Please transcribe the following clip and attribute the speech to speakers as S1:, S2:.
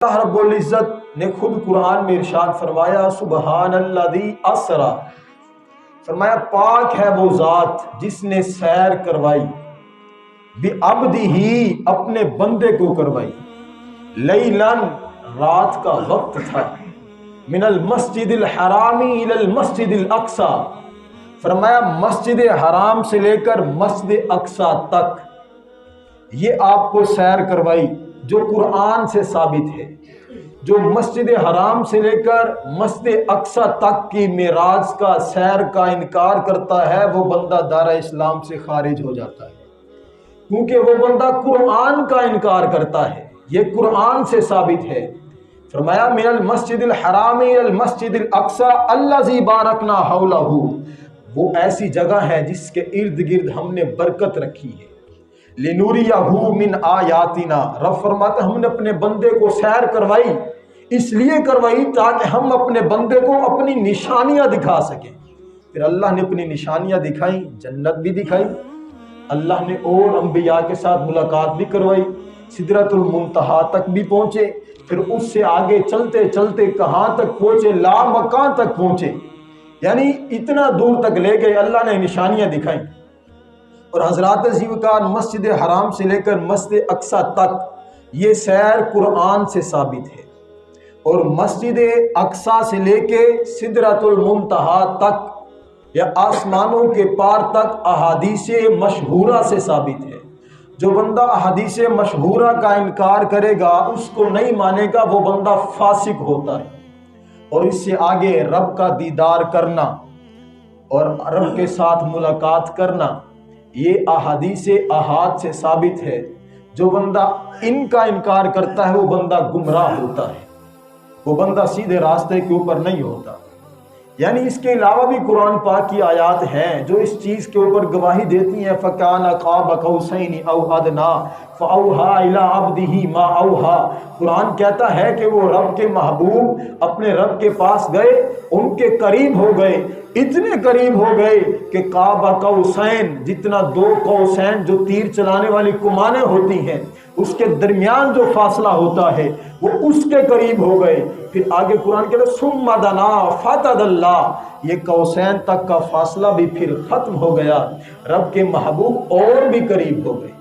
S1: اللہ رب العزت نے خود قرآن میں ارشاد فرمایا سبحان الذی اسرا، فرمایا پاک ہے وہ ذات جس نے سیر کروائی بعبدہ اپنے بندے کو کروائی، لیلاً رات کا وقت تھا، من المسجد الحرام الی المسجد الاقصی، فرمایا مسجد حرام سے لے کر مسجد اقصی تک یہ آپ کو سیر کروائی، جو قرآن سے ثابت ہے۔ جو مسجد حرام سے لے کر مسجد اقصی تک کی معراج کا سیر کا انکار کرتا ہے وہ بندہ دار اسلام سے خارج ہو جاتا ہے، کیونکہ وہ بندہ قرآن کا انکار کرتا ہے، یہ قرآن سے ثابت ہے۔ فرمایا من المسجد الحرام الی المسجد الاقصی الذی بارکنا حولہ، وہ ایسی جگہ ہے جس کے ارد گرد ہم نے برکت رکھی ہے، لنوریہ من آیاتنا، رب فرماتا ہم نے اپنے بندے کو سیر کروائی، اس لیے کروائی تاکہ ہم اپنے بندے کو اپنی نشانیاں دکھا سکیں۔ پھر اللہ نے اپنی نشانیاں دکھائیں، جنت بھی دکھائی، اللہ نے اور انبیاء کے ساتھ ملاقات بھی کروائی، سدرۃ المنتہا تک بھی پہنچے، پھر اس سے آگے چلتے چلتے کہاں تک پہنچے، لامکان تک پہنچے، یعنی اتنا دور تک لے گئے، اللہ نے نشانیاں دکھائیں۔ اور حضرات زیوکار مسجد حرام سے لے کر مسجد اقصی تک یہ سیر قرآن سے ثابت ہے، اور مسجد اقصی سے لے کے سدرۃ المنتہا تک یا آسمانوں کے پار تک احادیث مشہورہ سے ثابت ہے۔ جو بندہ احادیث مشہورہ کا انکار کرے گا، اس کو نہیں مانے گا، وہ بندہ فاسق ہوتا ہے۔ اور اس سے آگے رب کا دیدار کرنا اور رب کے ساتھ ملاقات کرنا یہ احادیث احاد سے ثابت ہے۔ جو بندہ ان کا انکار کرتا ہے وہ بندہ گمراہ ہوتا ہے، وہ بندہ سیدھے راستے کے اوپر نہیں ہوتا۔ یعنی اس کے علاوہ بھی قرآن پاک کی آیات ہیں جو اس چیز کے اوپر گواہی دیتی ہیں، فَكَانَ قَابَ قَوْسَيْنِ أَوْ أَدْنَىٰ فَأَوْحَىٰ إِلَىٰ عَبْدِهِ مَا أَوْحَىٰ، قرآن کہتا ہے کہ وہ رب کے محبوب اپنے رب کے پاس گئے، ان کے قریب ہو گئے، اتنے قریب ہو گئے کہ قاب قوسین، جتنا دو قوسین جو تیر چلانے والی کمانیں ہوتی ہیں اس کے درمیان جو فاصلہ ہوتا ہے وہ اس کے قریب ہو گئے۔ پھر آگے قرآن کہتا ہے ثم دنا فتدلی، یہ قوسین تک کا فاصلہ بھی پھر ختم ہو گیا، رب کے محبوب اور بھی قریب ہو گئے۔